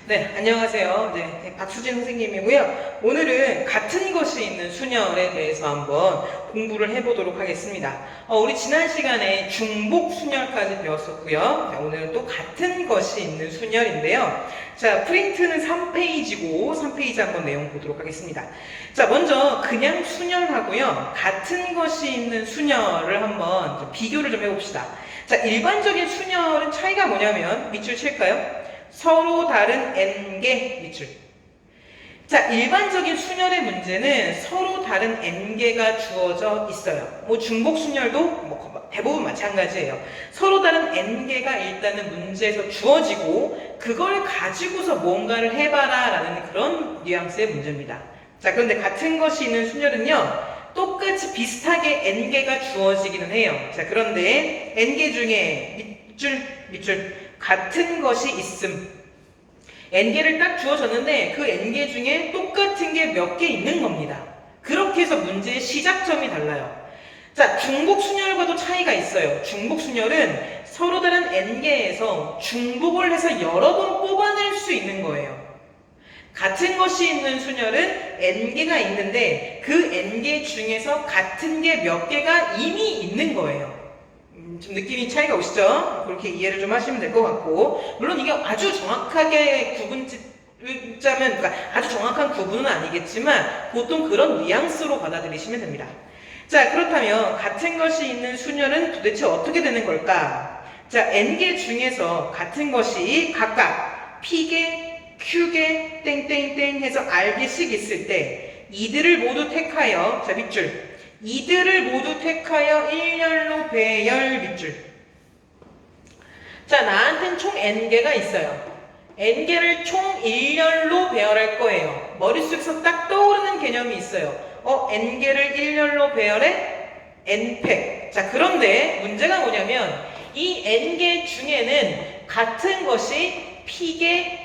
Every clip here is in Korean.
네, 안녕하세요. 네, 박수진 선생님이고요. 오늘은 같은 것이 있는 순열에 대해서 한번 공부를 해보도록 하겠습니다. 우리 지난 시간에 중복 순열까지 배웠었고요. 자, 오늘은 또 같은 것이 있는 순열인데요. 자, 프린트는 3페이지고 3페이지 한번 내용 보도록 하겠습니다. 자, 먼저 그냥 순열하고요. 같은 것이 있는 순열을 한번 좀 비교를 좀 해봅시다. 자, 일반적인 순열은 차이가 뭐냐면 밑줄 칠까요? 서로 다른 n개 밑줄. 자, 일반적인 순열의 문제는 서로 다른 n개가 주어져 있어요. 뭐 중복 순열도 뭐 대부분 마찬가지예요. 서로 다른 n개가 일단은 문제에서 주어지고 그걸 가지고서 뭔가를 해봐라 라는 그런 뉘앙스의 문제입니다. 자, 그런데 같은 것이 있는 순열은요, 똑같이 비슷하게 n개가 주어지기는 해요. 자, 그런데 n개 중에 밑줄 같은 것이 있음. n개를 딱 주어졌는데 그 n개 중에 똑같은 게 몇 개 있는 겁니다. 그렇게 해서 문제의 시작점이 달라요. 자, 중복 순열과도 차이가 있어요. 중복 순열은 서로 다른 n개에서 중복을 해서 여러 번 뽑아낼 수 있는 거예요. 같은 것이 있는 순열은 n개가 있는데 그 n개 중에서 같은 게 몇 개가 이미 있는 거예요. 좀 느낌이 차이가 오시죠? 그렇게 이해를 좀 하시면 될 것 같고, 물론 이게 아주 정확하게 구분짓자면, 그러니까 아주 정확한 구분은 아니겠지만 보통 그런 뉘앙스로 받아들이시면 됩니다. 자, 그렇다면 같은 것이 있는 순열은 도대체 어떻게 되는 걸까? 자, n개 중에서 같은 것이 각각 p개, q개, 땡땡땡 해서 r개씩 있을 때 이들을 모두 택하여, 자, 밑줄, 이들을 모두 택하여 일렬로 배열 밑줄. 자, 나한텐 총 n개가 있어요. n개를 총 일렬로 배열할 거예요. 머릿속에서 딱 떠오르는 개념이 있어요. n개를 일렬로 배열해 n팩. 자, 그런데 문제가 뭐냐면 이 n개 중에는 같은 것이 p개,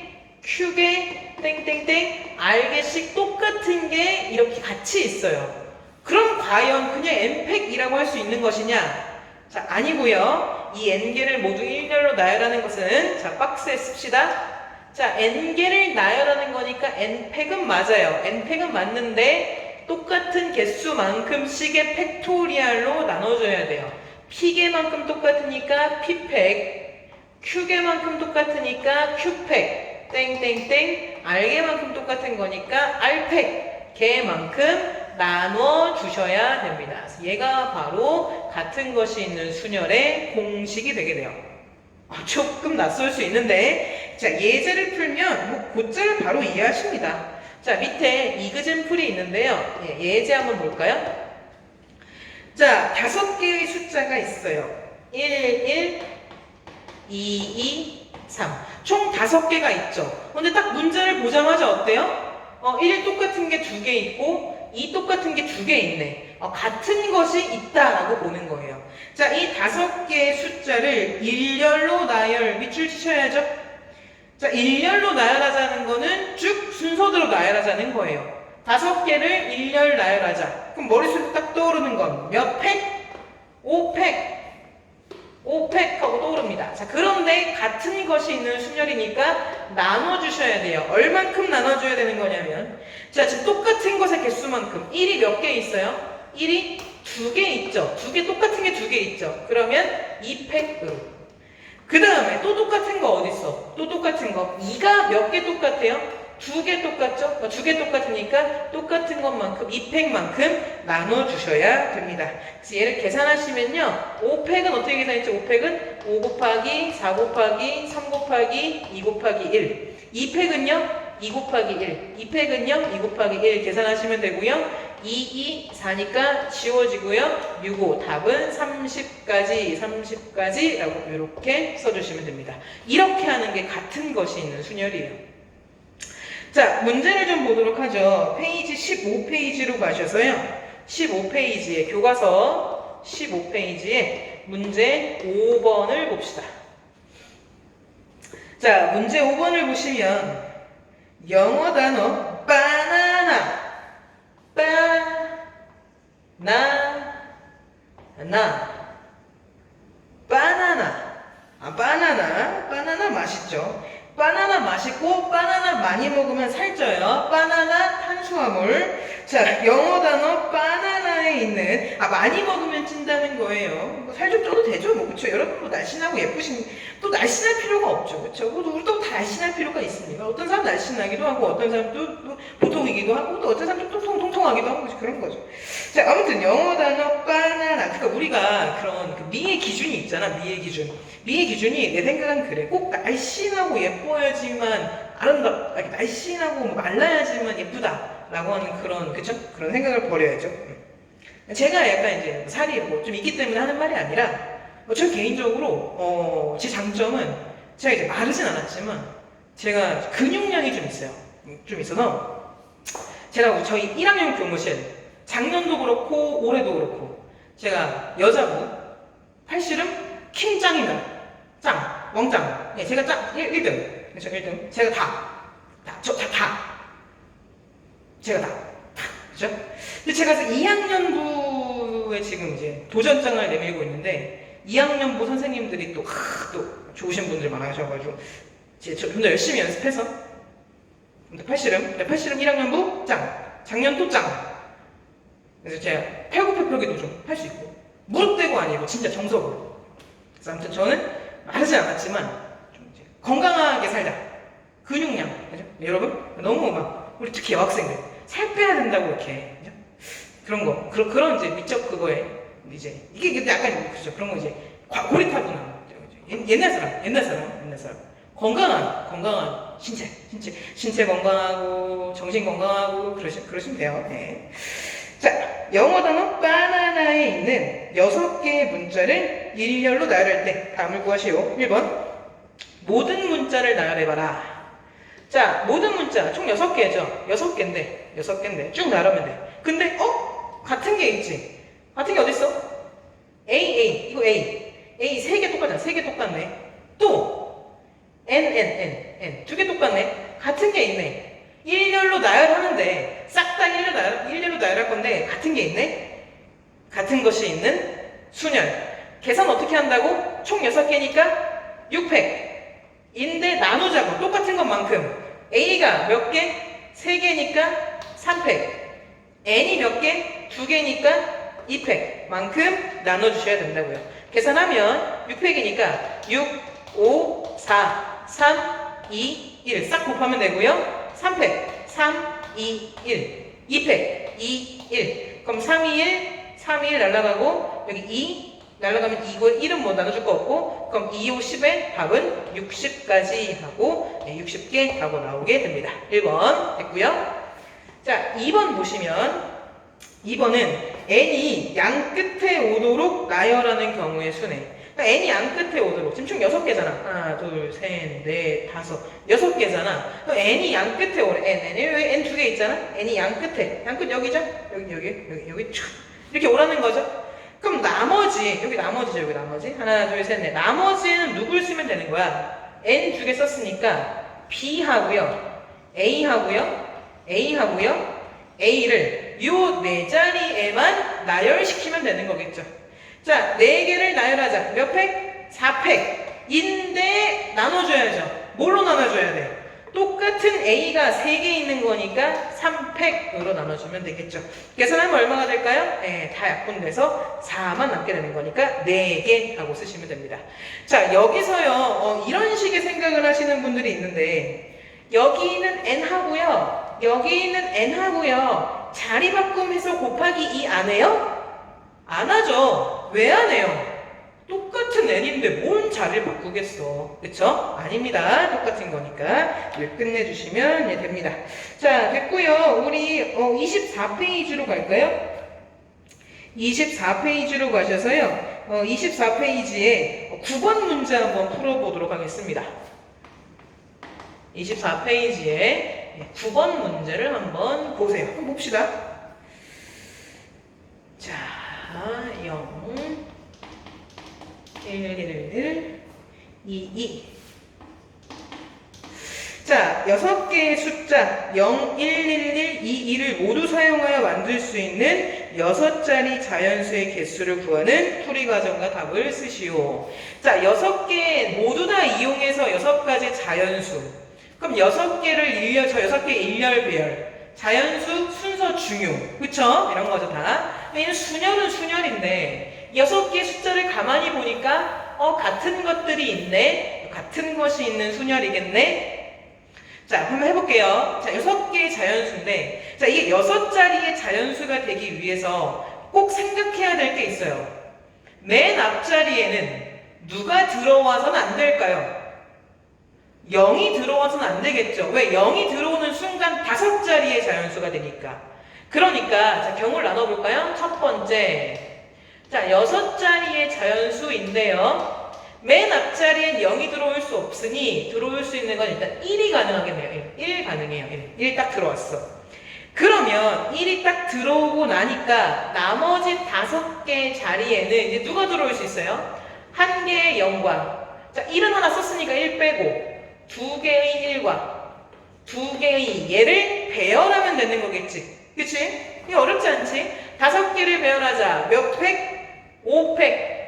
q개, 땡땡땡, r개씩 똑같은 게 이렇게 같이 있어요. 그럼 과연 그냥 n팩이라고 할 수 있는 것이냐? 자, 아니고요. 이 n개를 모두 일렬로 나열하는 것은, 자, 박스에 씁시다. 자, n개를 나열하는 거니까 n팩은 맞아요. n팩은 맞는데 똑같은 개수만큼씩의 팩토리얼로 나눠줘야 돼요. p개만큼 똑같으니까 p팩, q개만큼 똑같으니까 q팩, 땡땡땡, r개만큼 똑같은 거니까 r팩, 개만큼 나눠 주셔야 됩니다. 얘가 바로 같은 것이 있는 순열의 공식이 되게 돼요. 조금 낯설 수 있는데, 자, 예제를 풀면 뭐 곧잘 바로 이해하십니다. 자, 밑에 이그젠플이 있는데요. 예제 한번 볼까요? 자, 5개의 숫자가 있어요. 1, 1, 2, 2, 3. 총 5개가 있죠. 근데 딱 문제를 보자마자 어때요? 1 똑같은 게 2개 있고 2 똑같은 게 2개 있네. 같은 것이 있다라고 보는 거예요. 자, 이 5개의 숫자를 일렬로 나열, 밑줄 치셔야죠. 자, 일렬로 나열하자는 거는 쭉 순서대로 나열하자는 거예요. 5개를 일렬 나열하자. 그럼 머릿속에 딱 떠오르는 건 몇 팩? 5팩. 5팩 하고 떠오릅니다. 자, 그런데 같은 것이 있는 순열이니까 나눠주셔야 돼요. 얼만큼 나눠줘야 되는 거냐면, 자, 지금 똑같은 것의 개수만큼 1이 몇 개 있어요? 1이 2개 있죠. 2개 똑같은 게 2개 있죠. 그러면 2팩으로. 그 다음에 또 똑같은 거 어디 있어? 또 똑같은 거 2가 몇 개 똑같아요? 2개 똑같죠? 2개 똑같으니까 똑같은 것만큼 2팩만큼 나눠주셔야 됩니다. 그래서 얘를 계산하시면요, 5팩은 어떻게 계산했죠? 5팩은 5 곱하기 4 곱하기 3 곱하기 2 곱하기 1. 2팩은요 2 곱하기 1. 2팩은요 2 곱하기 1 계산하시면 되고요. 2, 2, 4니까 지워지고요. 6, 5 답은 30까지 라고 이렇게 써주시면 됩니다. 이렇게 하는 게 같은 것이 있는 순열이에요. 자, 문제를 좀 보도록 하죠. 페이지 15페이지로 가셔서요. 15페이지에 교과서 15페이지에 문제 5번을 봅시다. 자, 문제 5번을 보시면 영어 단어 바나나, 바나나, 바나나 맛있죠? 바나나 맛있고 바나나 많이 먹으면 살쪄요. 바나나 탄수화물. 자, 영어 단어 바나나에 있는 많이 먹으면 찐다는 거예요. 살 좀 쪄도 되죠, 뭐 그렇죠? 여러분 뭐 날씬하고 예쁘신 또 날씬할 필요가 없죠, 그렇죠? 우리도 다 날씬할 필요가 있습니다. 어떤 사람 날씬하기도 하고 어떤 사람도 또 보통이기도 하고 또 어떤 사람도 또 통통하기도 하고 그런 거죠. 자, 아무튼 영어 단어 바나나. 그러니까 우리가 그런 그 미의 기준이 있잖아, 미의 기준. 미의 기준이 내 생각은 그래. 꼭 날씬하고 예뻐야지만 날씬하고 말라야지만 예쁘다라고 하는 그런, 그쵸? 그런 생각을 버려야죠. 제가 약간 이제 살이 뭐 좀 있기 때문에 하는 말이 아니라, 저 개인적으로, 제 장점은 제가 이제 마르진 않았지만, 제가 근육량이 좀 있어요. 좀 있어서, 제가 저희 1학년 교무실, 작년도 그렇고, 올해도 그렇고, 제가 여자부, 팔씨름, 킹짱입니다. 짱, 왕짱. 네, 제가 짱, 1등. 그렇죠, 1등. 제가 제가 다. 그죠? 근데 제가 2학년부에 지금 이제 도전장을 내밀고 있는데, 2학년부 선생님들이 또 좋으신 분들이 많으셔가지고, 좀 더 열심히 연습해서, 팔씨름 1학년부 짱, 작년 또 짱. 그래서 제가 팔굽혀펴기도 좀 할 수 있고, 무릎 대고 아니고 진짜 정석으로. 그래서 아무튼 저는 마르지 않았지만 좀 이제 건강하게 살자. 근육량, 그죠? 여러분 너무 우리 특히 여학생들 살 빼야 된다고 이렇게, 그죠? 그런 거 그런 이제 미적 그거에 이제 이게 약간 그죠? 그런 거 이제 고리타분한 옛날 사람 건강한 신체 건강하고 정신 건강하고 그러시면 돼요. 네. 자, 영어 단어 바나나에 있는 6개의 문자를 일렬로 나열할 때 다음을 구하시오. 1번 모든 문자를 나열해봐라. 자, 모든 문자 총 6개죠. 6개인데 쭉 나열하면 돼. 근데 같은 게 있지. 같은 게 어딨어? 이거 A 3개 똑같잖아. 3개 똑같네. 또 N 2개 똑같네. 같은 게 있네. 일렬로 나열하는데 싹 다 일렬로 나열할 건데 같은 게 있네? 같은 것이 있는 순열. 계산 어떻게 한다고? 총 6개니까 6팩인데 나누자고. 똑같은 것만큼 A가 몇 개? 3개니까 3팩. N이 몇 개? 2개니까 2팩 만큼 나눠주셔야 된다고요. 계산하면 6팩이니까 6, 5, 4, 3, 2, 1 싹 곱하면 되고요. 3팩 3, 2, 1 2팩 2, 1 그럼 3, 2, 1 날아가고 여기 2 날아가면 2고 1은 뭐 나눠줄 거 없고 그럼 2, 5, 10의 답은 60까지 하고 60개 답이 나오게 됩니다. 1번 됐고요. 자, 2번 보시면 2번은 n이 양 끝에 오도록 나열하는 경우의 순회. 그러니까 n이 양 끝에 오도록. 지금 총 6개잖아. 하나, 둘, 셋, 넷, 다섯. 6개잖아. 그럼 n이 양 끝에 오래. 왜 n 2개 있잖아? n이 양 끝에. 양 끝 여기죠? 여기 촥. 이렇게 오라는 거죠. 그럼 나머지. 여기 나머지죠. 여기 나머지. 하나, 둘, 셋, 넷. 나머지는 누굴 쓰면 되는 거야? n 2개 썼으니까 b 하고요. a 하고요. A를 요 4자리에만 나열시키면 되는 거겠죠. 자, 4개를 나열하자. 몇 팩? 4팩인데 나눠줘야죠. 뭘로 나눠줘야 돼? 똑같은 A가 3개 있는 거니까 3팩으로 나눠주면 되겠죠. 계산하면 얼마가 될까요? 네, 다 약분돼서 4만 남게 되는 거니까 4개 하고 쓰시면 됩니다. 자, 여기서요 이런 식의 생각을 하시는 분들이 있는데 여기는 n 하고요. 여기는 n 하고요. 자리 바꿈해서 곱하기 2 안 해요? 안 하죠. 왜 안 해요? 똑같은 n인데 뭔 자리를 바꾸겠어. 그쵸? 아닙니다. 똑같은 거니까 끝내주시면 됩니다. 자, 됐고요. 우리 24페이지로 갈까요? 24페이지로 가셔서요. 24페이지에 9번 문제 한번 풀어보도록 하겠습니다. 24페이지에 9번 문제를 한번 보세요. 한번 봅시다. 자, 0, 1, 2. 자, 6개의 숫자 0, 1, 2를 모두 사용하여 만들 수 있는 6자리 자연수의 개수를 구하는 풀이 과정과 답을 쓰시오. 자, 6개 모두 다 이용해서 6가지 자연수. 그럼 6개를 저 6개 일렬 배열. 자연수 순서 중요. 그쵸? 이런 거죠, 다. 얘는 순열은 순열인데, 6개의 숫자를 가만히 보니까, 같은 것들이 있네? 같은 것이 있는 순열이겠네? 자, 한번 해볼게요. 자, 6개의 자연수인데, 자, 이게 6자리의 자연수가 되기 위해서 꼭 생각해야 될 게 있어요. 맨 앞자리에는 누가 들어와서는 안 될까요? 0이 들어와서는 안 되겠죠. 왜? 0이 들어오는 순간 5자리의 자연수가 되니까. 그러니까 자, 경우를 나눠볼까요? 첫 번째, 자 6자리의 자연수인데요. 맨 앞자리엔 0이 들어올 수 없으니 들어올 수 있는 건 일단 1이 가능하겠네요. 1 가능해요. 1 딱 들어왔어. 그러면 1이 딱 들어오고 나니까 나머지 5개의 자리에는 이제 누가 들어올 수 있어요? 1개의 0과, 자 1은 하나 썼으니까 1 빼고 2개의 1과 2개의 2, 얘를 배열하면 되는 거겠지. 그치? 이게 어렵지 않지? 5개를 배열하자. 몇 팩? 5팩.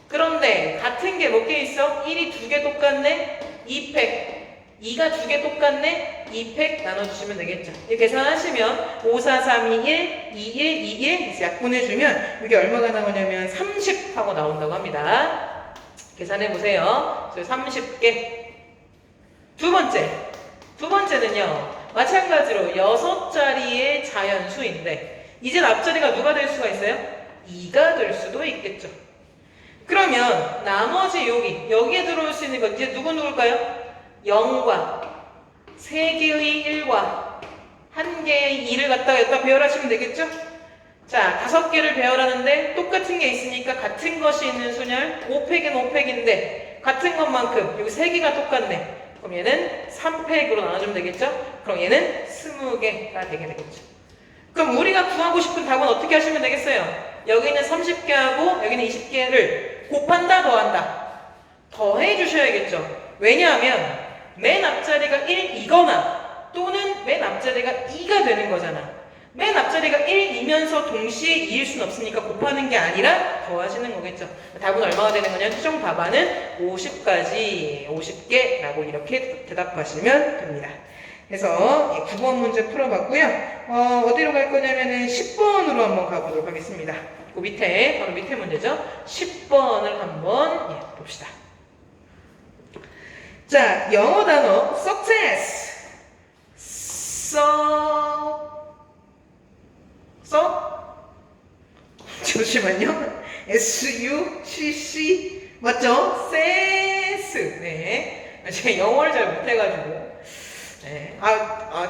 그런데 같은 게 몇 개 있어? 1이 2개 똑같네? 2팩. 2가 2개 똑같네? 2팩 나눠주시면 되겠죠. 이렇게 계산하시면 5, 4, 3, 2, 1, 2, 1, 2, 1 약분해주면 이게 얼마가 나오냐면 30 하고 나온다고 합니다. 계산해보세요. 30개. 두 번째는요, 마찬가지로 6자리의 자연수인데, 이제 앞자리가 누가 될 수가 있어요? 2가 될 수도 있겠죠. 그러면 나머지 여기에 들어올 수 있는 건 이제 누굴까요? 0과 3개의 1과 1개의 2를 갖다가 여기다 배열하시면 되겠죠? 자, 5개를 배열하는데 똑같은 게 있으니까 같은 것이 있는 순열 5팩은 5팩인데 같은 것만큼 여기 3개가 똑같네. 그럼 얘는 3팩으로 나눠주면 되겠죠? 그럼 얘는 20개가 되게 되겠죠. 그럼 우리가 구하고 싶은 답은 어떻게 하시면 되겠어요? 여기는 30개 하고 여기는 20개를 곱한다, 더한다? 더해 주셔야겠죠. 왜냐하면 맨 앞자리가 1이거나 또는 맨 앞자리가 2가 되는 거잖아. 맨 앞자리가 1이면서 동시에 2일 수는 없으니까 곱하는 게 아니라 더하시는 거겠죠. 답은 얼마가 되는 거냐? 최종 답안은 50개라고 이렇게 대답하시면 됩니다. 그래서 9번 문제 풀어봤고요. 어디로 갈 거냐면은 10번으로 한번 가보도록 하겠습니다. 그 밑에, 바로 밑에 문제죠. 10번을 한번 봅시다. 자, 영어 단어 success. 잠시만요. SUCC 맞죠? SES. 네. 제가 영어를 잘 못해가지고. 네. 나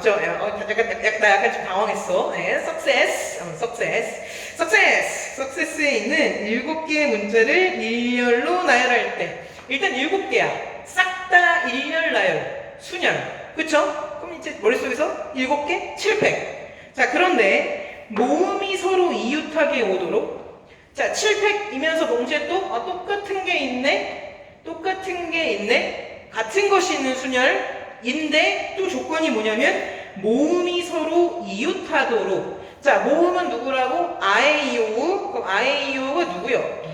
약간 좀 당황했어. 네. success에 있는 7개의 문제를 일렬로 나열할 때 일단 7개야. 싹 다 일렬 나열, 순열. 그쵸? 그럼 이제 머릿속에서 7개? 7팩. 자, 그런데 모음이 서로 이웃하게 오도록, 자, 7팩이면서 동시에 또 똑같은 게 있네? 같은 것이 있는 순열인데 또 조건이 뭐냐면 모음이 서로 이웃하도록. 자, 모음은 누구라고? 아에이오우. 그럼 아에이오우가 누구요?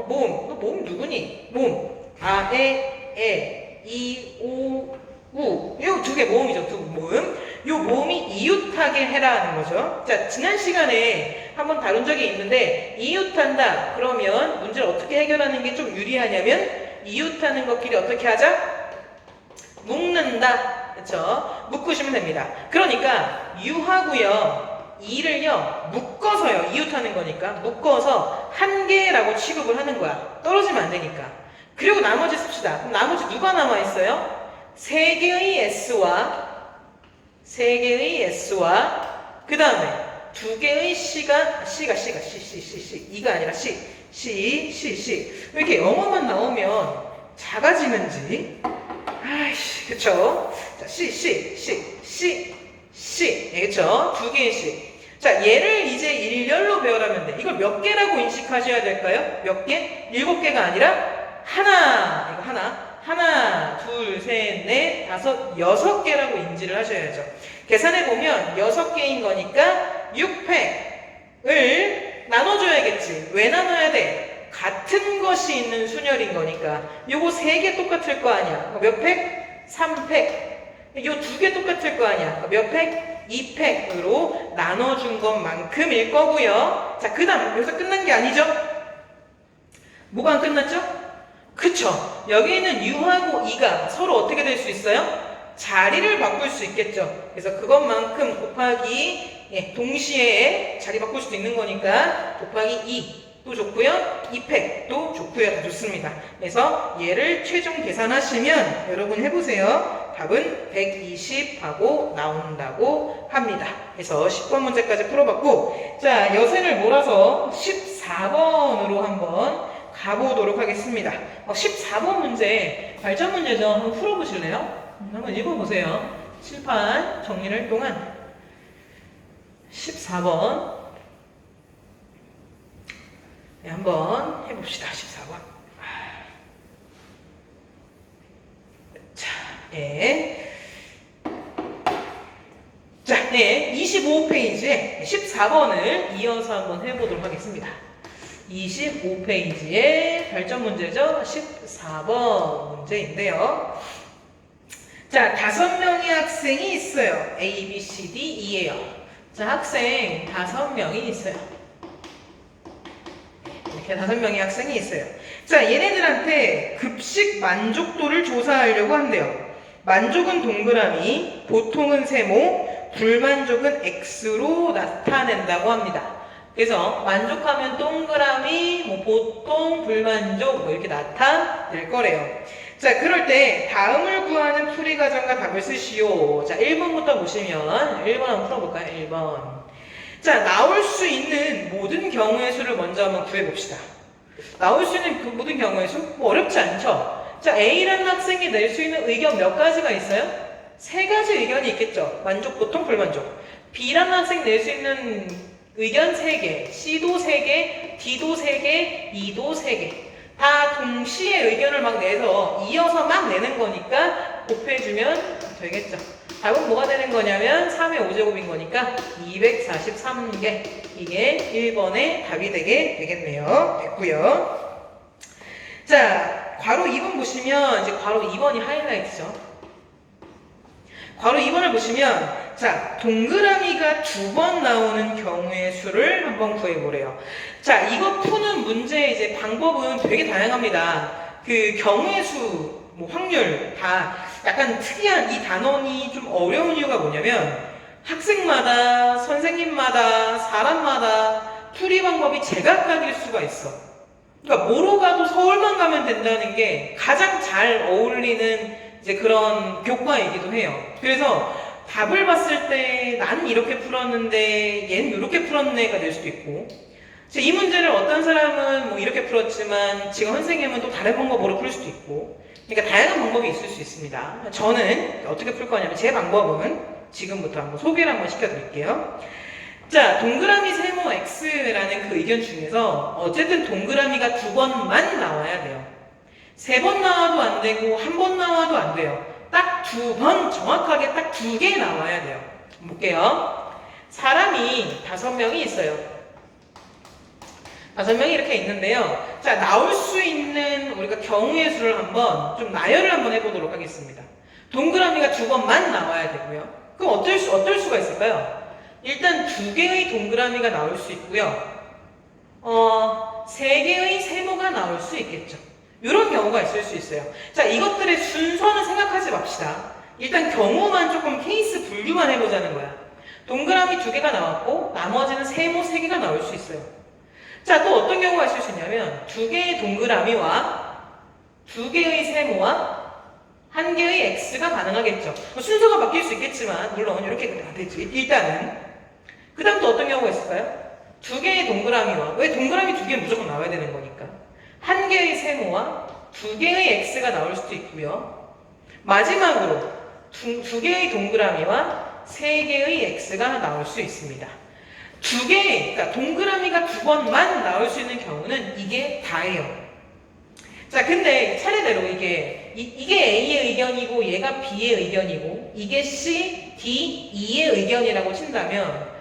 모음 누구니? 모음 아에 에, 이, 오, 우. 요 2개 모음이죠. 2 모음. 요 모음이 이웃하게 해라는 거죠. 자, 지난 시간에 한번 다룬 적이 있는데 이웃한다. 그러면 문제를 어떻게 해결하는 게 좀 유리하냐면 이웃하는 것끼리 어떻게 하자? 묶는다. 그렇죠? 묶으시면 됩니다. 그러니까 유하고요. 이를요. 묶어서요. 이웃하는 거니까 묶어서 한 개라고 취급을 하는 거야. 떨어지면 안 되니까. 그리고 나머지 씁시다. 그럼 나머지 누가 남아있어요? 3개의 S와 그 다음에 2개의 C가 2가 아니라 C 이렇게 영어만 나오면 작아지는지 아이씨 그쵸? 자 C 그쵸? 2개의 C. 자, 얘를 이제 일렬로 배열하면 돼. 이걸 몇 개라고 인식하셔야 될까요? 몇 개? 7개가 아니라 하나, 하나, 둘, 셋, 넷, 5, 6개라고 인지를 하셔야죠. 계산해보면 6개인 거니까 6팩을 나눠줘야겠지. 왜 나눠야 돼? 같은 것이 있는 순열인 거니까 요거 3개 똑같을 거 아니야. 몇 팩? 3팩. 요 2개 똑같을 거 아니야. 몇 팩? 2팩으로 나눠준 것만큼일 거고요. 자, 그 다음 여기서 끝난 게 아니죠? 뭐가 안 끝났죠? 그쵸? 여기 있는 U하고 E가 서로 어떻게 될 수 있어요? 자리를 바꿀 수 있겠죠. 그래서 그것만큼 곱하기 동시에 자리 바꿀 수도 있는 거니까 곱하기 2도 좋고요. 2팩도 좋고요. 다 좋습니다. 그래서 얘를 최종 계산하시면 여러분 해보세요. 답은 120하고 나온다고 합니다. 그래서 10번 문제까지 풀어봤고, 자, 여생을 몰아서 14번으로 한번 가보도록 하겠습니다. 14번 문제 발전 문제죠. 한번 풀어보실래요? 한번 읽어보세요. 칠판 정리를 할 동안 14번 한번 해봅시다. 14번. 자, 자, 25페이지에 14번을 이어서 한번 해보도록 하겠습니다. 25페이지의 발전 문제죠. 14번 문제인데요. 자, 5명의 학생이 있어요. A, B, C, D, E예요. 자, 학생 5명이 있어요. 이렇게 5명의 학생이 있어요. 자, 얘네들한테 급식 만족도를 조사하려고 한대요. 만족은 동그라미, 보통은 세모, 불만족은 X로 나타낸다고 합니다. 그래서 만족하면 동그라미, 뭐 보통, 불만족 이렇게 나타낼 거래요. 자, 그럴 때 다음을 구하는 풀이 과정과 답을 쓰시오. 자, 1번부터 보시면 1번 한번 풀어볼까요? 1번. 자, 나올 수 있는 모든 경우의 수를 먼저 한번 구해봅시다. 나올 수 있는 그 모든 경우의 수? 뭐 어렵지 않죠? 자, A라는 학생이 낼 수 있는 의견 몇 가지가 있어요? 3가지 의견이 있겠죠. 만족, 보통, 불만족. B라는 학생 낼 수 있는 의견 3개, C도 3개, D도 3개, E도 3개. 다 동시에 의견을 막 내서 이어서 막 내는 거니까 곱해주면 되겠죠. 답은 뭐가 되는 거냐면 3의 5제곱인 거니까 243개. 이게 1번의 답이 되겠네요. 됐고요. 자, 괄호 2번 보시면 이제 괄호 2번이 하이라이트죠. 괄호 2번을 보시면 자, 동그라미가 2번 나오는 경우의 수를 한번 구해보래요. 자, 이거 푸는 문제 이제 방법은 되게 다양합니다. 그 경우의 수, 뭐 확률 다 약간 특이한 이 단원이 좀 어려운 이유가 뭐냐면 학생마다, 선생님마다, 사람마다 풀이 방법이 제각각일 수가 있어. 그러니까 뭐로 가도 서울만 가면 된다는 게 가장 잘 어울리는 이제 그런 교과이기도 해요. 그래서 답을 봤을 때 나는 이렇게 풀었는데 얘는 이렇게 풀었네가 될 수도 있고, 이 문제를 어떤 사람은 뭐 이렇게 풀었지만 지금 선생님은 또 다른 방법으로 풀 수도 있고, 그러니까 다양한 방법이 있을 수 있습니다. 저는 어떻게 풀 거냐면 제 방법은 지금부터 한번 소개를 한번 시켜드릴게요. 자, 동그라미 세모 X라는 그 의견 중에서 어쨌든 동그라미가 2번만 나와야 돼요. 3번 나와도 안 되고 1번 나와도 안 돼요. 딱 2번 정확하게 딱 2개 나와야 돼요. 볼게요. 사람이 5명이 있어요. 5명이 이렇게 있는데요. 자, 나올 수 있는 우리가 경우의 수를 한번 좀 나열을 한번 해보도록 하겠습니다. 동그라미가 2번만 나와야 되고요. 그럼 어떨 수가 있을까요? 일단 2개의 동그라미가 나올 수 있고요. 3개의 세모가 나올 수 있겠죠. 이런 경우가 있을 수 있어요. 자, 이것들의 순서는 생각하지 맙시다. 일단 경우만 조금 케이스 분류만 해보자는 거야. 동그라미 2개가 나왔고 나머지는 세모 3개가 나올 수 있어요. 자, 또 어떤 경우가 있을 수 있냐면 2개의 동그라미와 2개의 세모와 1개의 X가 가능하겠죠. 순서가 바뀔 수 있겠지만 물론 이렇게 되지. 일단은 그 다음 또 어떤 경우가 있을까요? 2개의 동그라미와, 왜 동그라미 2개는 무조건 나와야 되는 거니까, 1개의 세모와 2개의 X가 나올 수도 있고요. 마지막으로 2개의 동그라미와 3개의 X가 나올 수 있습니다. 그러니까 동그라미가 2번만 나올 수 있는 경우는 이게 다예요. 자, 근데 차례대로 이게 A의 의견이고 얘가 B의 의견이고 이게 C, D, E의 의견이라고 친다면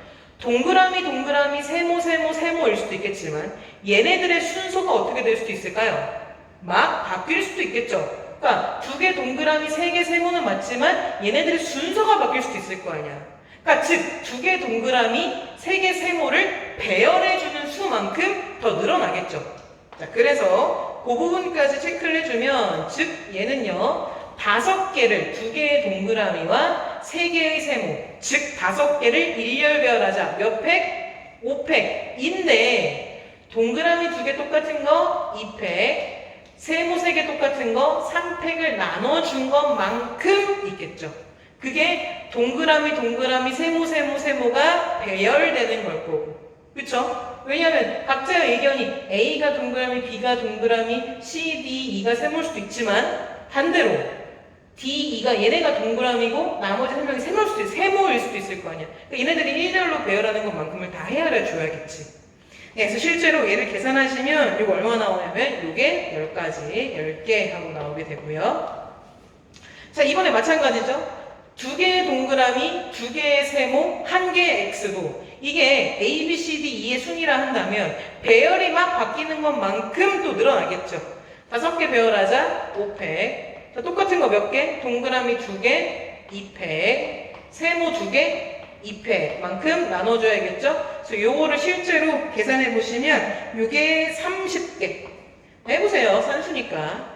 동그라미, 동그라미, 세모, 세모, 세모일 수도 있겠지만 얘네들의 순서가 어떻게 될 수도 있을까요? 막 바뀔 수도 있겠죠. 그러니까 두 개 동그라미, 세 개 세모는 맞지만 얘네들의 순서가 바뀔 수도 있을 거 아니야. 그러니까 즉 두 개 동그라미, 세 개 세모를 배열해주는 수만큼 더 늘어나겠죠. 자, 그래서 그 부분까지 체크를 해주면 즉 얘는요 5개를 두 개의 동그라미와 세 개의 세모, 즉 5개를 일렬배열하자. 몇 팩? 5팩인데 동그라미 두 개 똑같은 거 2팩, 세모 3개 똑같은 거 3팩을 나눠준 것만큼 있겠죠. 그게 동그라미, 동그라미, 세모, 세모, 세모가 배열되는 걸 거고. 그쵸? 왜냐하면 각자의 의견이 A가 동그라미, B가 동그라미, C, D, E가 세모일 수도 있지만 반대로 D, E가 얘네가 동그라미고 나머지 3명이 세모일 수도 있을 거 아니야. 그러니까 얘네들이 일렬로 배열하는 것만큼을 다 헤아려 줘야겠지. 그래서 실제로 얘를 계산하시면 이거 얼마 나오냐면 이게 10개 하고 나오게 되고요. 자, 이번에 마찬가지죠. 두 개의 동그라미, 두 개의 세모, 한 개의 X도 이게 A, B, C, D, E의 순위라 한다면 배열이 막 바뀌는 것만큼 또 늘어나겠죠. 5개 배열하자 5팩. 자, 똑같은 거 몇 개? 동그라미 2개 2팩, 세모 2개 2팩만큼 나눠줘야겠죠. 그래서 요거를 실제로 계산해 보시면 요게 30개 해보세요. 산수니까.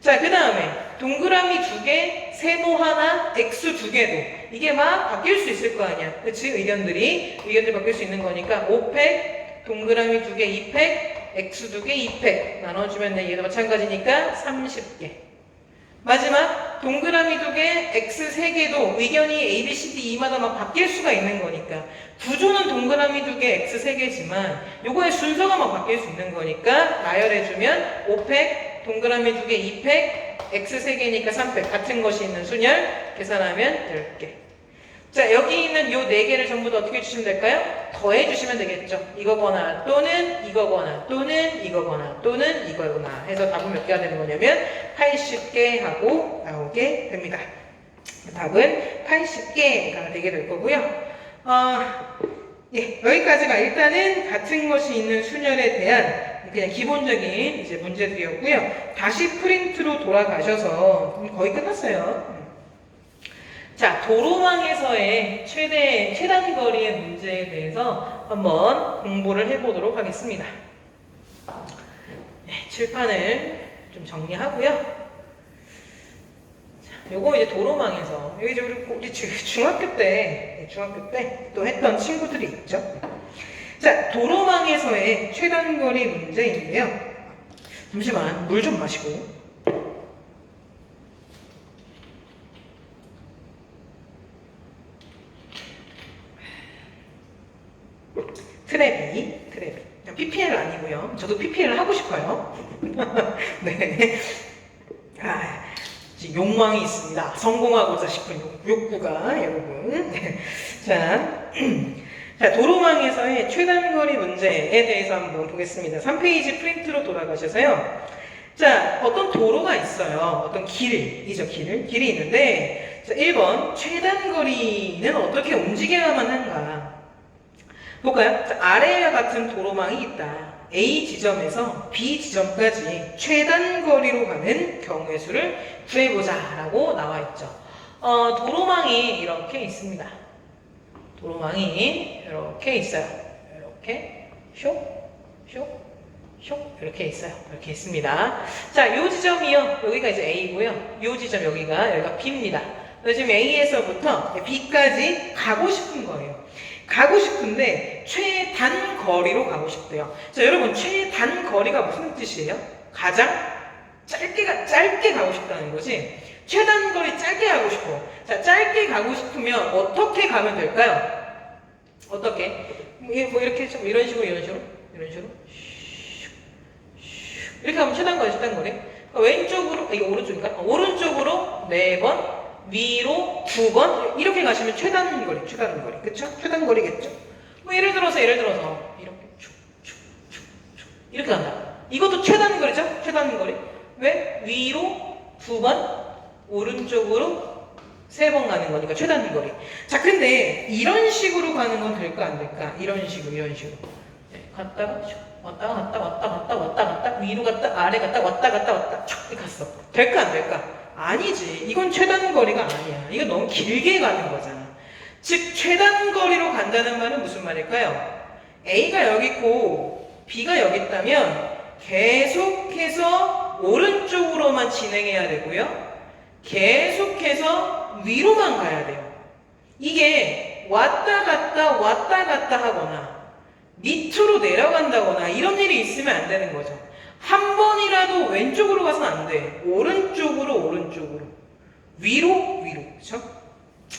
자, 그 다음에 동그라미 2개, 세모 하나, X 2개도 이게 막 바뀔 수 있을 거 아니야. 그치? 의견들이 바뀔 수 있는 거니까 5팩, 동그라미 2개, 2팩, X 2개, 2팩 나눠주면 얘도 마찬가지니까 30개. 마지막 동그라미 2개, X 3개도 의견이 A, B, C, D, E마다 막 바뀔 수가 있는 거니까 구조는 동그라미 2개, X 3개지만 요거의 순서가 막 바뀔 수 있는 거니까 나열해주면 5팩, 동그라미 2개, 2팩, X 3개니까 3팩 같은 것이 있는 순열 계산하면 10개. 자, 여기 있는 요 4개를 전부 다 어떻게 해주시면 될까요? 더해주시면 되겠죠. 이거거나 또는 이거거나 또는 이거거나 또는 이거거나 해서 답은 몇 개가 되는 거냐면 80개 하고 나오게 됩니다. 답은 80개가 되게 될 거고요. 예, 여기까지가 일단은 같은 것이 있는 순열에 대한 그냥 기본적인 이제 문제들이었고요. 다시 프린트로 돌아가셔서 거의 끝났어요. 자, 도로망에서의 최단 거리의 문제에 대해서 한번 공부를 해보도록 하겠습니다. 네, 칠판을 좀 정리하고요. 자, 요거 이제 도로망에서 여기 우리 중학교 때 또 했던 친구들이 있죠. 자, 도로망에서의 최단 거리 문제인데요. 잠시만 물 좀 마시고. 트래비. PPL 아니고요. 저도 PPL을 하고 싶어요. 네. 욕망이 있습니다. 성공하고자 싶은 욕구가, 여러분. 네. 자, 도로망에서의 최단거리 문제에 대해서 한번 보겠습니다. 3페이지 프린트로 돌아가셔서요. 자, 어떤 도로가 있어요. 어떤 길이죠, 길이 있는데, 자, 1번, 최단거리는 어떻게 움직여야만 한가? 볼까요? 자, 아래와 같은 도로망이 있다. A 지점에서 B 지점까지 최단 거리로 가는 경우의 수를 구해보자 라고 나와 있죠. 도로망이 이렇게 있습니다. 도로망이 이렇게 있어요. 이렇게 이렇게 있어요. 이렇게 있습니다. 자, 요 지점이요. 여기가 이제 A고요. 요 지점 여기가 B입니다. 지금 A에서부터 B까지 가고 싶은 거예요. 가고 싶은데 최단 거리로 가고 싶대요. 자, 여러분 최단 거리가 무슨 뜻이에요? 가장 짧게 가고 싶다는 거지. 최단 거리 짧게 가고 싶어. 자, 짧게 가고 싶으면 어떻게 가면 될까요? 어떻게? 뭐 이렇게 좀 이런 식으로 이렇게 하면 최단 거리. 왼쪽으로 이게 오른쪽인가? 오른쪽으로 4번. 위로 2번 이렇게 가시면 최단 거리, 그쵸? 최단 거리겠죠? 뭐 예를 들어서 이렇게 이렇게 간다. 이것도 최단 거리죠? 최단 거리. 왜? 위로 2번, 오른쪽으로 3번 가는 거니까 최단 거리. 자, 근데 이런 식으로 가는 건 될까 안 될까? 이런 식으로. 네, 갔다가 왔다 위로 갔다 아래 갔다 왔다 촥 갔어. 될까 안 될까? 아니지. 이건 최단 거리가 아니야. 이거 너무 길게 가는 거잖아. 즉 최단 거리로 간다는 말은 무슨 말일까요? A가 여기 있고 B가 여기 있다면 계속해서 오른쪽으로만 진행해야 되고요. 계속해서 위로만 가야 돼요. 이게 왔다 갔다 하거나 밑으로 내려간다거나 이런 일이 있으면 안 되는 거죠. 한 번이라도 왼쪽으로 가서는 안 돼. 오른쪽으로 위로 그렇죠?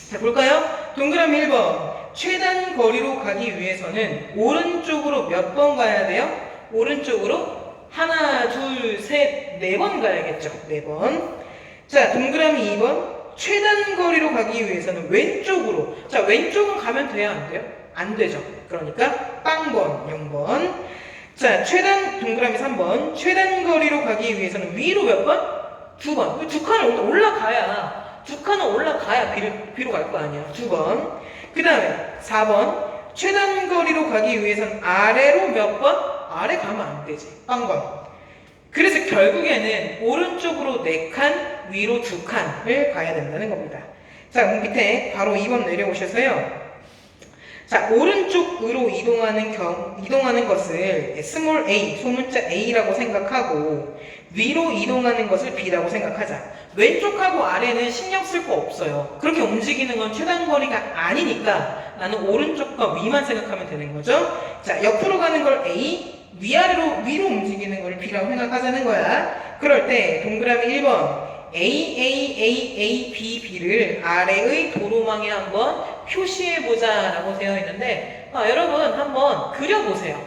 자, 볼까요? 동그라미 1번. 최단 거리로 가기 위해서는 오른쪽으로 몇 번 가야 돼요? 오른쪽으로 하나, 둘, 셋, 4번 가야겠죠. 4번. 자, 동그라미 2번. 최단 거리로 가기 위해서는 왼쪽으로. 자, 왼쪽은 가면 돼야 안 돼요? 안 되죠. 그러니까 빵번, 0번. 자, 동그라미 3번. 최단 거리로 가기 위해서는 위로 몇 번? 2번. 2칸을 올라가야, 2칸은 올라가야 B로 갈 거 아니야. 2번. 그 다음에 4번. 최단 거리로 가기 위해서는 아래로 몇 번? 아래 가면 안 되지. 빵번. 그래서 결국에는 오른쪽으로 4칸, 위로 2칸을 가야 된다는 겁니다. 자, 그럼 밑에 바로 2번 내려오셔서요. 자, 오른쪽으로 이동하는 것을 스몰 a, 소문자 a라고 생각하고 위로 이동하는 것을 b라고 생각하자. 왼쪽하고 아래는 신경 쓸 거 없어요. 그렇게 움직이는 건 최단 거리가 아니니까 나는 오른쪽과 위만 생각하면 되는 거죠. 자, 옆으로 가는 걸 a, 위로 움직이는 걸 b라고 생각하자는 거야. 그럴 때 동그라미 1번 B를 아래의 도로망에 한번 표시해보자 라고 되어 있는데 여러분 한번 그려보세요.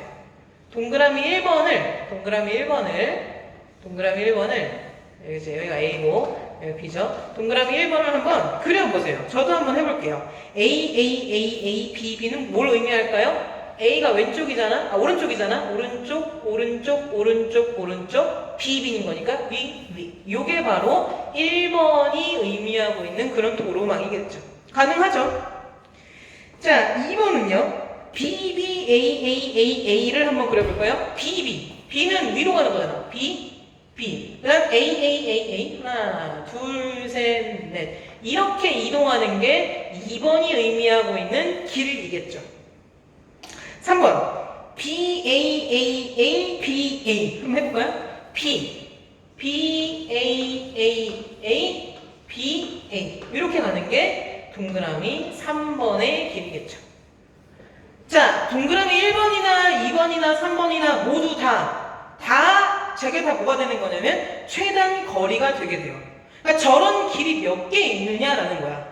동그라미 1번을 여기가 A고 여기 B죠. 동그라미 1번을 한번 그려보세요. 저도 한번 해볼게요. B는 뭘 의미할까요? A가 왼쪽이잖아. 오른쪽이잖아. 오른쪽. B는 거니까 위. 요게 바로 1번이 의미하고 있는 그런 도로망이겠죠. 가능하죠? 자, 2번은요. BBA를 한번 그려볼까요? B는 위로 가는 거잖아. B. 그 다음 A. 하나, 둘, 셋, 넷. 이렇게 이동하는 게 2번이 의미하고 있는 길이겠죠. 3번. BA. 한번 해볼까요? BA. 이렇게 가는 게 동그라미 3번의 길이겠죠. 자, 동그라미 1번이나 2번이나 3번이나 모두 제게 다 뭐가 되는 거냐면 최단 거리가 되게 돼요. 그러니까 저런 길이 몇 개 있느냐라는 거야.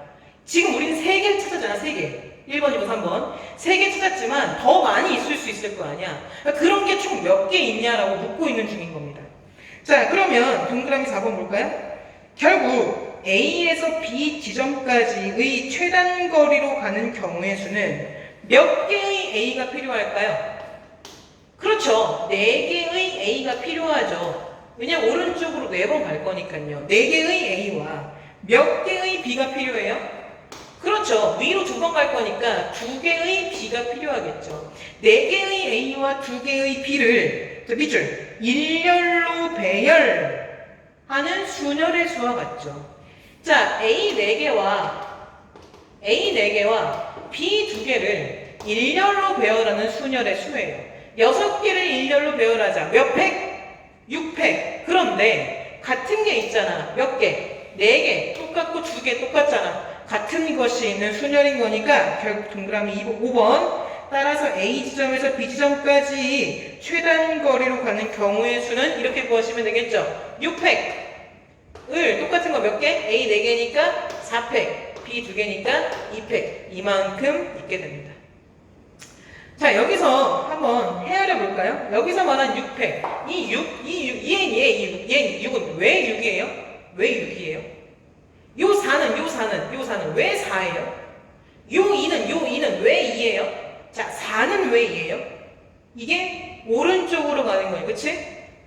지금 우리는 3개를 찾았잖아, 3개. 1번, 2번, 3번. 3개 찾았지만 더 많이 있을 수 있을 거 아니야. 그러니까 그런 게 총 몇 개 있냐라고 묻고 있는 중인 겁니다. 자, 그러면 동그라미 4번 볼까요? 결국 A에서 B 지점까지의 최단 거리로 가는 경우의 수는 몇 개의 A가 필요할까요? 그렇죠. 4개의 A가 필요하죠. 왜냐면 오른쪽으로 4번 갈 거니까요. 4개의 A와 몇 개의 B가 필요해요? 그렇죠. 위로 2번 갈 거니까 2개의 B가 필요하겠죠. 4개의 A와 2개의 B를 밑줄 일렬로 배열하는 순열의 수와 같죠. 자, A 4개와 B 2개를 일렬로 배열하는 순열의 수예요. 6개를 일렬로 배열하자. 몇 팩? 6팩. 그런데 같은 게 있잖아. 몇 개? 4개. 똑같고 2개 똑같잖아. 같은 것이 있는 순열인 거니까 결국 동그라미 5번. 따라서 A 지점에서 B 지점까지 최단 거리로 가는 경우의 수는 이렇게 구하시면 되겠죠. 6팩을 똑같은 거 몇 개? A 4개니까 4팩, B 2개니까 2팩. 이만큼 있게 됩니다. 자, 여기서 한번 헤아려 볼까요? 여기서 말한 6팩. 이 6은 왜 6이에요? 왜 6이에요? 요 4는 왜 4예요? 요 2는 왜 2예요? 자, 4는 왜 2예요? 이게 오른쪽으로 가는 거예요. 그치?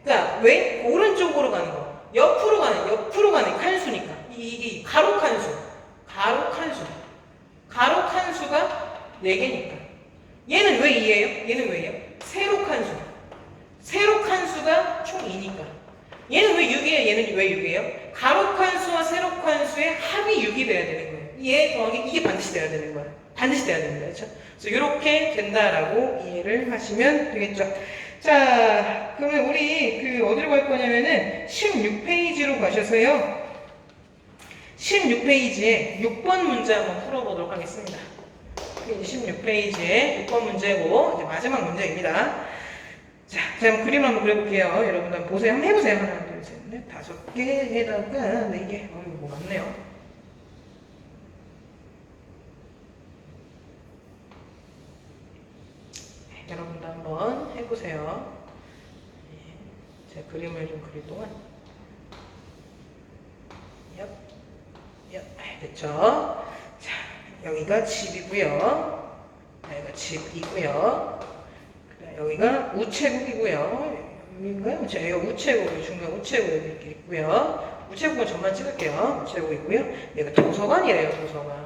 그러니까 왜? 오른쪽으로 가는 거. 옆으로 가는 칸수니까. 이게 가로 칸수. 가로 칸수. 가로 칸수가 4개니까. 얘는 왜 2예요? 얘는 왜요? 세로 칸수. 세로 칸수가 총 2니까. 얘는 왜 6이에요? 얘는 왜 6이에요? 가로 칸수와 세로 칸수의 합이 6이 돼야 되는 거예요. 얘 더하기 이게 반드시 돼야 되는 거예요. 반드시 돼야 됩니다. 그렇죠? 그래서 이렇게 된다라고 이해를 하시면 되겠죠. 자, 그러면 우리 어디로 갈 거냐면은 16페이지로 가셔서요. 16페이지에 6번 문제 한번 풀어보도록 하겠습니다. 16페이지에 6번 문제고 이제 마지막 문제입니다. 자, 제가 그림을 한번 그려볼게요. 여러분들 한번 보세요. 한번 해보세요. 하나, 둘, 셋, 넷, 5개에다가 4개. 뭐 많네요. 여러분도 한번 해보세요. 제가 그림을 좀 그릴 동안. 됐죠? 자, 여기가 집이고요. 여기가 집이고요. 여기가 우체국이고요. 여기인가요? 여기가 우체국, 중간 우체국 여기 이렇게 있고요. 우체국은 전만 찍을게요. 우체국이고요. 여기가 도서관이래요. 도서관.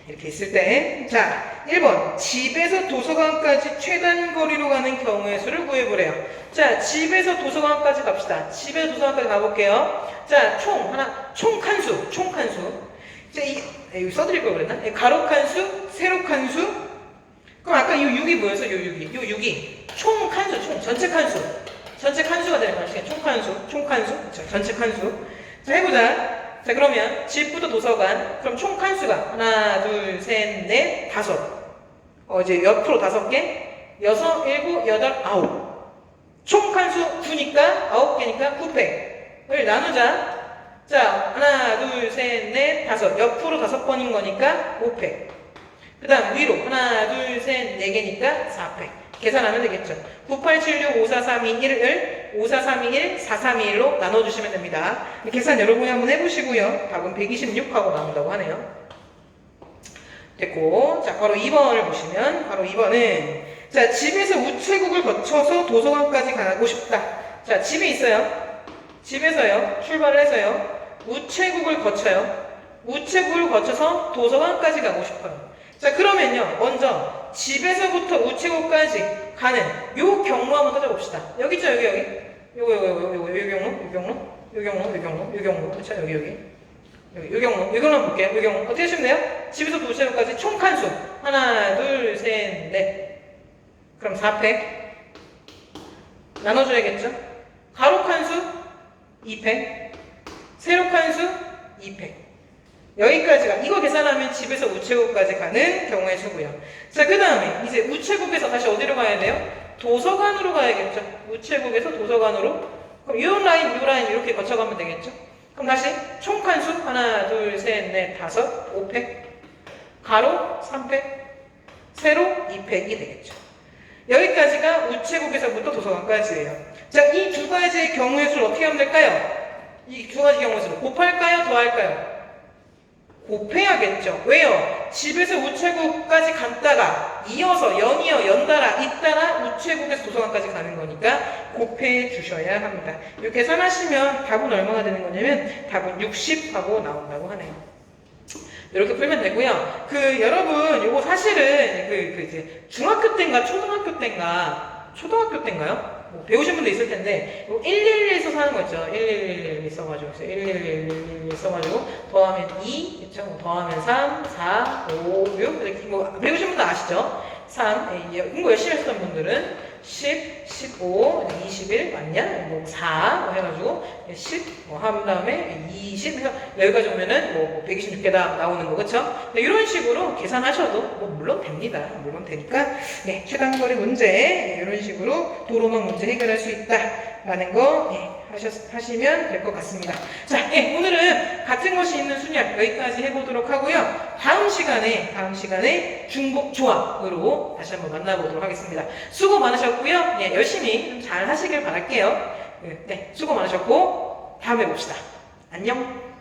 이렇게 있을 때, 자, 1번. 집에서 도서관까지 최단 거리로 가는 경우의 수를 구해보래요. 자, 집에서 도서관까지 갑시다. 집에서 도서관까지 가볼게요. 자, 총 칸수. 자, 여기 써드릴 걸 그랬나? 가로 칸수, 세로 칸수. 그럼 아까 이 6이 뭐였어? 요 6이. 총 칸수, 전체 칸수. 전체 칸수가 되는 거야. 총 칸수. 자, 전체 칸수. 자, 해보자. 자, 그러면 집부터 도서관. 그럼 총 칸수가 하나, 둘, 셋, 넷, 5. 이제 옆으로 5개. 6, 7, 8, 9. 총 칸수 9니까 9개니까 9팩을 나누자. 자, 하나, 둘, 셋, 넷, 5. 옆으로 5번인 거니까 5팩. 그 다음 위로 하나, 둘, 셋, 4개니까 4팩. 계산하면 되겠죠. 9876, 54321을 54321, 4321로 나눠주시면 됩니다. 계산 여러분이 한번 해보시고요. 답은 126하고 나온다고 하네요. 됐고, 자, 바로 2번을 보시면, 바로 2번은, 자, 집에서 우체국을 거쳐서 도서관까지 가고 싶다. 자, 집에 있어요. 집에서요, 출발을 해서요, 우체국을 거쳐요. 우체국을 거쳐서 도서관까지 가고 싶어요. 자, 그러면요, 먼저, 집에서부터 우체국까지 가는 요 경로 한번 따져봅시다. 여기 있죠, 여기. 요 경로. 그쵸, 여기. 요 경로 한번 볼게요. 요 경로. 어떻게 하시면 돼요? 집에서부터 우체국까지 총 칸수. 하나, 둘, 셋, 넷. 그럼 4팩. 나눠줘야겠죠? 가로 칸수 2팩. 세로 칸수 2팩. 여기까지가, 이거 계산하면 집에서 우체국까지 가는 경우의 수고요. 자, 그 다음에 이제 우체국에서 다시 어디로 가야 돼요? 도서관으로 가야겠죠. 우체국에서 도서관으로. 그럼 요 라인 이렇게 거쳐가면 되겠죠. 그럼 다시 총 칸수 하나, 둘, 셋, 넷, 5, 5팩. 가로 3팩. 세로 2팩이 되겠죠. 여기까지가 우체국에서부터 도서관까지예요. 자, 이 두 가지의 경우의 수를 어떻게 하면 될까요? 이 두 가지 경우의 수를 곱할까요? 더할까요? 곱해야겠죠. 왜요? 집에서 우체국까지 갔다가 이어서 연달아 잇따라 우체국에서 도서관까지 가는 거니까 곱해 주셔야 합니다. 이렇게 계산하시면 답은 얼마나 되는 거냐면 답은 60하고 나온다고 하네요. 이렇게 풀면 되고요. 여러분 요거 사실은 이제 중학교 때인가 초등학교 때인가요? 배우신 분도 있을 텐데 111에서 사는 거 있죠. 111 써가지고 111 써가지고 더하면 2, 그쵸? 더하면 3, 4, 5, 6 이렇게 배우신 분도 아시죠? 3, 공부 열심히 했던 분들은 10, 15, 21 맞냐? 4 해가지고 10 한 다음에 20 해서 여기까지 오면은 126개다 나오는 거, 그쵸? 이런 식으로 계산하셔도 물론 됩니다. 물론 되니까 최단거리 문제 이런 식으로 도로망 문제 해결할 수 있다라는 거 하시면 될 것 같습니다. 자, 오늘은 같은 것이 있는 순열 여기까지 해보도록 하고요. 다음 시간에 중복 조합으로 다시 한번 만나보도록 하겠습니다. 수고 많으셨고요. 열심히 좀 잘 하시길 바랄게요. 수고 많으셨고 다음에 봅시다. 안녕.